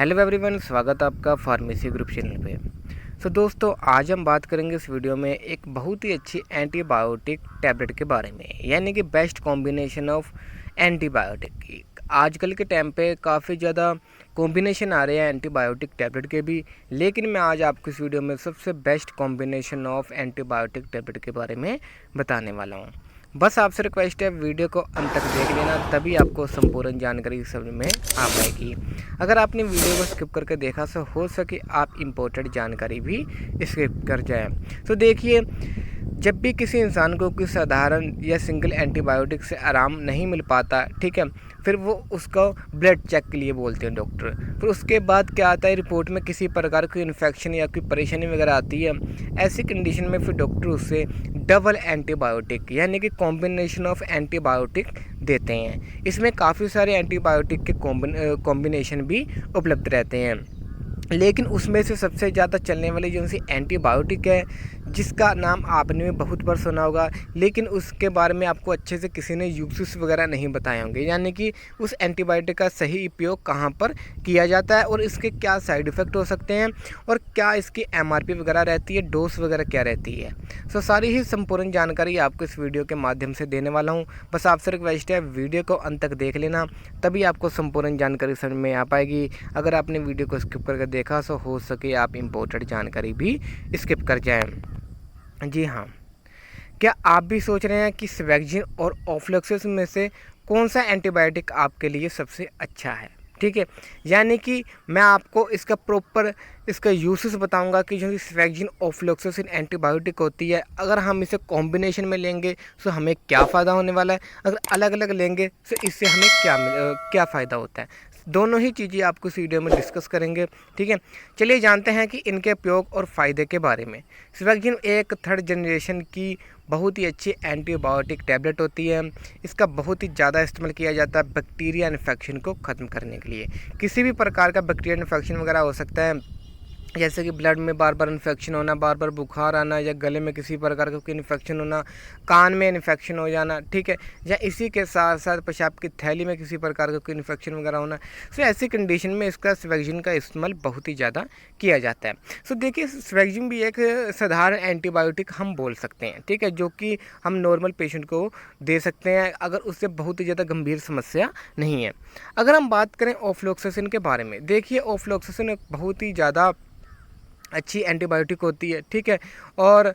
Hello everyone, स्वागत है आपका फार्मेसी ग्रुप चैनल पे। दोस्तों, आज हम बात करेंगे इस वीडियो में एक बहुत ही अच्छी एंटीबायोटिक टैबलेट के बारे में, यानी कि बेस्ट कॉम्बिनेशन ऑफ एंटीबायोटिक की। आजकल के टाइम पे काफ़ी ज़्यादा कॉम्बिनेशन आ रहे हैं एंटीबायोटिक टैबलेट के भी, लेकिन मैं आज आपको इस वीडियो में सबसे best combination of antibiotic tablet के बारे में बताने वाला हूँ। बस आपसे रिक्वेस्ट है, वीडियो को अंत तक देख लेना, तभी आपको संपूर्ण जानकारी समझ में आ पाएगी। अगर आपने वीडियो को स्किप करके देखा तो हो सके आप इम्पोर्टेंट जानकारी भी स्किप कर जाए। तो देखिए, जब भी किसी इंसान को कोई साधारण या सिंगल एंटीबायोटिक से आराम नहीं मिल पाता, ठीक है, फिर वो उसका ब्लड चेक के लिए बोलते हैं डॉक्टर। फिर उसके बाद क्या आता है, रिपोर्ट में किसी प्रकार की इन्फेक्शन या कोई परेशानी वगैरह आती है। ऐसी कंडीशन में फिर डॉक्टर उससे डबल एंटीबायोटिक यानी कि कॉम्बिनेशन ऑफ एंटीबायोटिक देते हैं। इसमें काफ़ी सारे एंटीबायोटिक के कॉम्बिनेशन भी उपलब्ध रहते हैं, लेकिन उसमें से सबसे ज़्यादा चलने वाली जो सी एंटीबायोटिक है, जिसका नाम आपने भी बहुत बार सुना होगा, लेकिन उसके बारे में आपको अच्छे से किसी ने यूजेस वगैरह नहीं बताए होंगे, यानी कि उस एंटीबायोटिक का सही उपयोग कहाँ पर किया जाता है और इसके क्या साइड इफ़ेक्ट हो सकते हैं और क्या इसकी एमआरपी वगैरह रहती है, डोज वगैरह क्या रहती है। सारी ही संपूर्ण जानकारी आपको इस वीडियो के माध्यम से देने वाला हूँ। बस आपसे रिक्वेस्ट है, वीडियो को अंत तक देख लेना, तभी आपको संपूर्ण जानकारी समझ में आ पाएगी। अगर आपने वीडियो को स्किप करके देखा तो हो सके आप इम्पोर्टेंट जानकारी भी स्किप कर जाएं। जी हाँ, क्या आप भी सोच रहे हैं कि स्वेग्जिन और ऑफ्लॉक्सिस में से कौन सा एंटीबायोटिक आपके लिए सबसे अच्छा है? ठीक है, यानी कि मैं आपको इसका प्रॉपर इसका यूसेस बताऊंगा कि जो स्वेग्जिन ऑफ्लॉक्सिसिन एंटीबायोटिक होती है, अगर हम इसे कॉम्बिनेशन में लेंगे तो हमें क्या फ़ायदा होने वाला है, अगर अलग अलग लेंगे तो इससे हमें क्या फ़ायदा होता है। दोनों ही चीज़ें आपको इस वीडियो में डिस्कस करेंगे। ठीक है, चलिए जानते हैं कि इनके उपयोग और फ़ायदे के बारे में। स्वेग्जिन एक थर्ड जनरेशन की बहुत ही अच्छी एंटीबायोटिक टैबलेट होती है। इसका बहुत ही ज़्यादा इस्तेमाल किया जाता है बैक्टीरिया इन्फेक्शन को ख़त्म करने के लिए। किसी भी प्रकार का बैक्टीरिया इन्फेक्शन वगैरह हो सकता है, जैसे कि ब्लड में बार बार इन्फेक्शन होना, बार बार बुखार आना, या गले में किसी प्रकार का कोई इन्फेक्शन होना, कान में इन्फेक्शन हो जाना, ठीक है, या इसी के साथ साथ पेशाब की थैली में किसी प्रकार का कोई इन्फेक्शन वगैरह होना। ऐसी कंडीशन में इसका स्वेग्जिन का इस्तेमाल बहुत ही ज़्यादा किया जाता है। देखिए, स्वेग्जिन भी एक साधारण एंटीबायोटिक हम बोल सकते हैं, ठीक है, जो कि हम नॉर्मल पेशेंट को दे सकते हैं अगर उससे बहुत ही ज़्यादा गंभीर समस्या नहीं है। अगर हम बात करें ऑफ्लॉक्सिसिन के बारे में, देखिए ऑफ्लॉक्सिसिन एक बहुत ही ज़्यादा अच्छी एंटीबायोटिक होती है, ठीक है, और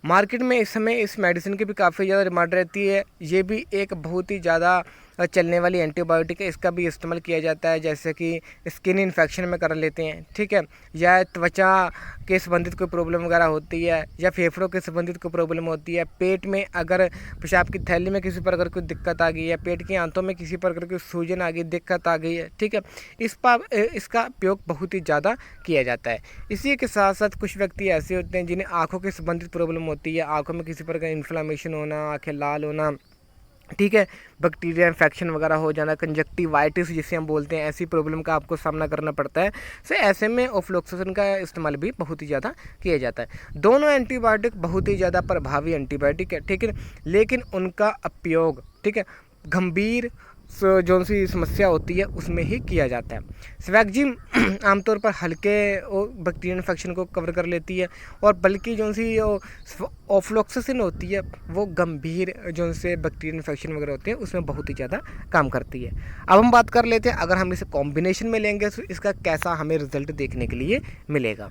मार्केट में इस समय इस मेडिसिन की भी काफ़ी ज़्यादा डिमांड रहती है। ये भी एक बहुत ही ज़्यादा चलने वाली एंटीबायोटिक है। इसका भी इस्तेमाल किया जाता है जैसे कि स्किन इन्फेक्शन में कर लेते हैं, ठीक है, या त्वचा के संबंधित कोई प्रॉब्लम वगैरह होती है, या फेफड़ों के संबंधित कोई प्रॉब्लम होती है, पेट में अगर पेशाब की थैली में किसी प्रकार कोई दिक्कत आ गई है, पेट की आंतों में किसी प्रकार की सूजन आ गई, दिक्कत आ गई है, ठीक है, इसका उपयोग बहुत ही ज़्यादा किया जाता है। इसी के साथ साथ कुछ व्यक्ति ऐसे होते हैं जिन्हें आँखों के संबंधित प्रॉब्लम होती है, आँखों में किसी प्रकार इन्फ्लामेशन होना, आँखें लाल होना, ठीक है, बैक्टीरिया इन्फेक्शन वगैरह हो जाना, कंजक्टिवाइटिस जिसे हम बोलते हैं, ऐसी प्रॉब्लम का आपको सामना करना पड़ता है। ऐसे में ऑफ्लॉक्सिसिन का इस्तेमाल भी बहुत ही ज़्यादा किया जाता है। दोनों एंटीबायोटिक बहुत ही ज़्यादा प्रभावी एंटीबायोटिक है, ठीक है, लेकिन उनका उपयोग, ठीक है, गंभीर जो सी समस्या होती है उसमें ही किया जाता है। स्वेग्जिन आमतौर पर हल्के बैक्टीरियल इन्फेक्शन को कवर कर लेती है, और बल्कि जो सी ऑफ्लॉक्सिसिन होती है वो गंभीर जो से बैक्टीरियल इन्फेक्शन वगैरह होते हैं उसमें बहुत ही ज़्यादा काम करती है। अब हम बात कर लेते हैं, अगर हम इसे कॉम्बिनेशन में लेंगे तो इसका कैसा हमें रिजल्ट देखने के लिए मिलेगा।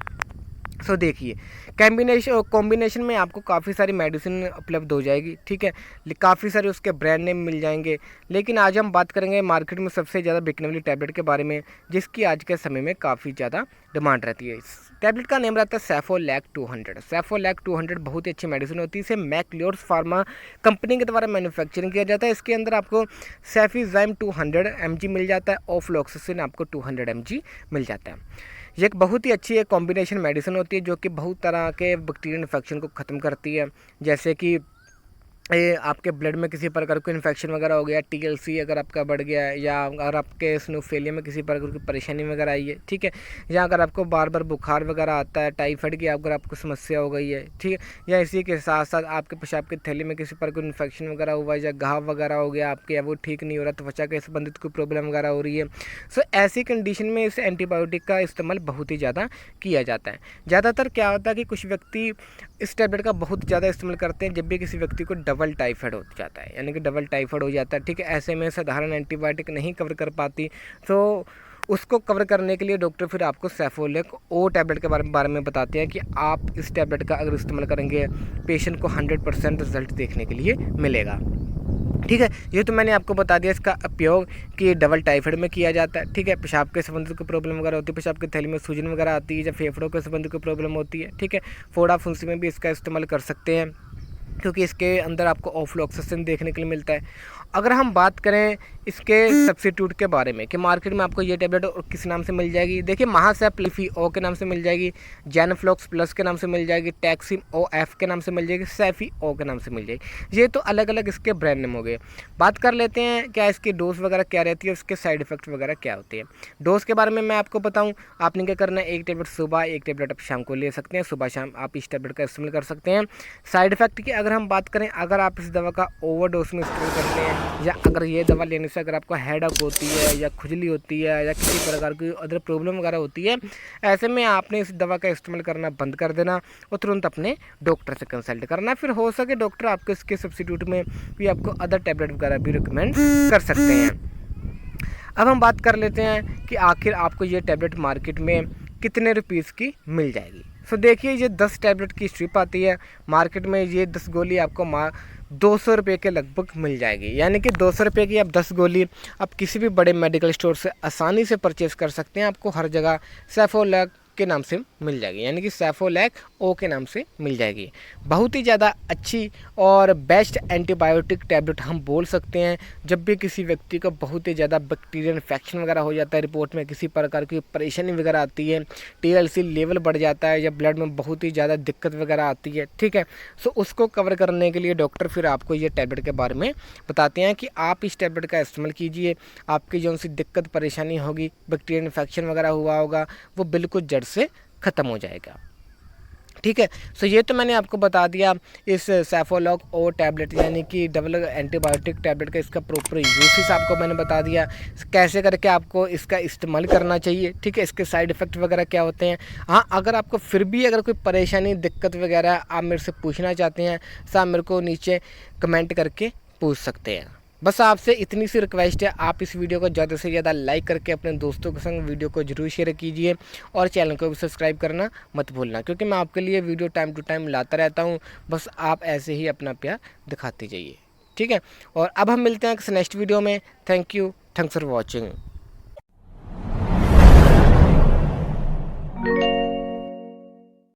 देखिए, कॉम्बिनेशन में आपको काफ़ी सारी मेडिसिन उपलब्ध हो जाएगी, ठीक है, काफ़ी सारे उसके ब्रांड नेम मिल जाएंगे, लेकिन आज हम बात करेंगे मार्केट में सबसे ज़्यादा बिकने वाली टैबलेट के बारे में, जिसकी आज के समय में काफ़ी ज़्यादा डिमांड रहती है। इस टैबलेट का नेम रहता है सेफोलैक 200। सेफोलैक 200 बहुत ही अच्छी मेडिसिन होती है। इसे मैक्लियोर्स फार्मा कंपनी के द्वारा मैन्युफैक्चरिंग किया जाता है। इसके अंदर आपको सेफीज़ाइम 200 mg मिल जाता है, ऑफ्लॉक्सिसिन आपको 200 mg मिल जाता है। ये एक बहुत ही अच्छी एक कॉम्बिनेशन मेडिसिन होती है जो कि बहुत तरह के बैक्टीरियल इन्फेक्शन को ख़त्म करती है, जैसे कि ये आपके ब्लड में किसी प्रकार का इन्फेक्शन वगैरह हो गया, टीएलसी अगर आपका बढ़ गया है, या अगर आपके स्नोफेलिया में किसी प्रकार की परेशानी वगैरह आई है, ठीक है, या अगर आपको बार बार बुखार वगैरह आता है, टाइफाइड की अगर आपको समस्या हो गई है, ठीक है, या इसी के साथ साथ आपके पेशाब की थैली में किसी प्रकार का इन्फेक्शन वगैरह हुआ है, या घाव वगैरह हो गया आपके, या वो ठीक नहीं हो रहा, त्वचा के संबंधित कोई प्रॉब्लम वगैरह हो रही है, सो ऐसी कंडीशन में इस एंटीबायोटिक का इस्तेमाल बहुत ही ज़्यादा किया जाता है। ज़्यादातर क्या होता है कि कुछ व्यक्ति इस टैबलेट का बहुत ज़्यादा इस्तेमाल करते हैं जब भी किसी व्यक्ति को डबल टाइफाइड हो जाता है, यानी कि डबल टाइफाइड हो जाता है, ठीक है। ऐसे में साधारण एंटीबायोटिक नहीं कवर कर पाती, तो उसको कवर करने के लिए डॉक्टर फिर आपको सेफोलेक ओ टैबलेट के बारे में बताते हैं कि आप इस टैबलेट का अगर इस्तेमाल करेंगे पेशेंट को 100% रिजल्ट देखने के लिए मिलेगा, ठीक है। ये तो मैंने आपको बता दिया इसका उपयोग कि डबल टाइफाइड में किया जाता है, ठीक है। पेशाब के संबंधित कोई प्रॉब्लम वगैरह होती है, पेशाब की थैली में सूजन वगैरह आती है, या फेफड़ों के संबंधित कोई प्रॉब्लम होती है, ठीक है, फोड़ा फुंसी में भी इसका इस्तेमाल कर सकते हैं, क्योंकि इसके अंदर आपको ऑफ्लोक्सासिन देखने के लिए मिलता है। अगर हम बात करें इसके सब्स्टिट्यूट के बारे में कि मार्केट में आपको ये टैबलेट और किस नाम से मिल जाएगी, देखिए महासेप लिफी ओ के नाम से मिल जाएगी, जैनफ्लॉक्स प्लस के नाम से मिल जाएगी, टैक्सिम ओ एफ के नाम से मिल जाएगी, सैफी ओ के नाम से मिल जाएगी। ये तो अलग अलग इसके ब्रांड नेम हो गए। बात कर लेते हैं क्या इसकी डोज वगैरह क्या रहती है, उसके साइड इफेक्ट वगैरह क्या होते हैं। डोज के बारे में मैं आपको बताऊँ, आपने क्या करना है, एक टैबलेट सुबह, एक टैबलेट आप शाम को ले सकते हैं, सुबह शाम आप इस टैबलेट का इस्तेमाल कर सकते हैं। साइड इफेक्ट की अगर हम बात करें, अगर आप इस दवा का ओवरडोज में इस्तेमाल करते हैं, या अगर ये दवा लेने से अगर आपको हेडेक होती है, या खुजली होती है, या किसी प्रकार की अदर प्रॉब्लम वगैरह होती है, ऐसे में आपने इस दवा का इस्तेमाल करना बंद कर देना और तुरंत अपने डॉक्टर से कंसल्ट करना। फिर हो सके डॉक्टर आपको इसके सब्स्टिट्यूट में भी आपको अदर टैबलेट वगैरह भी रिकमेंड कर सकते हैं। अब हम बात कर लेते हैं कि आखिर आपको ये टैबलेट मार्केट में कितने रुपीज़ की मिल जाएगी। सो देखिए, ये 10 टैबलेट की स्ट्रिप आती है मार्केट में, ये 10 गोली आपको 200 रुपये के लगभग मिल जाएगी, यानी कि 200 रुपये की आप 10 गोली आप किसी भी बड़े मेडिकल स्टोर से आसानी से परचेज़ कर सकते हैं। आपको हर जगह सेफोलैक के नाम से मिल जाएगी, यानी कि सेफोलैक ओ के नाम से मिल जाएगी। बहुत ही ज़्यादा अच्छी और बेस्ट एंटीबायोटिक टैबलेट हम बोल सकते हैं। जब भी किसी व्यक्ति को बहुत ही ज़्यादा बैक्टीरियल इन्फेक्शन वगैरह हो जाता है, रिपोर्ट में किसी प्रकार की परेशानी वगैरह आती है, टीएलसी लेवल बढ़ जाता है, या ब्लड में बहुत ही ज़्यादा दिक्कत वगैरह आती है, ठीक है, सो उसको कवर करने के लिए डॉक्टर फिर आपको ये टैबलेट के बारे में बताते हैं कि आप इस टैबलेट का इस्तेमाल कीजिए, आपकी जो सी दिक्कत परेशानी होगी, बैक्टीरियल इन्फेक्शन वगैरह हुआ होगा, वो बिल्कुल जड़ से ख़त्म हो जाएगा, ठीक है। सो ये तो मैंने आपको बता दिया इस सेफोलॉक ओ टैबलेट, यानी कि डबल एंटीबायोटिक टैबलेट का इसका प्रॉपर यूसेस आपको मैंने बता दिया, कैसे करके आपको इसका इस्तेमाल करना चाहिए, ठीक है, इसके साइड इफ़ेक्ट वगैरह क्या होते हैं। हाँ, अगर आपको फिर भी अगर कोई परेशानी दिक्कत वगैरह आप मेरे से पूछना चाहते हैं, तो आप मेरे को नीचे कमेंट करके पूछ सकते हैं। बस आपसे इतनी सी रिक्वेस्ट है, आप इस वीडियो को ज़्यादा से ज़्यादा लाइक करके अपने दोस्तों के संग वीडियो को जरूर शेयर कीजिए, और चैनल को भी सब्सक्राइब करना मत भूलना, क्योंकि मैं आपके लिए वीडियो टाइम टू टाइम लाता रहता हूँ। बस आप ऐसे ही अपना प्यार दिखाते जाइए, ठीक है। और अब हम मिलते हैं नेक्स्ट वीडियो में। Thank you, thanks for watching.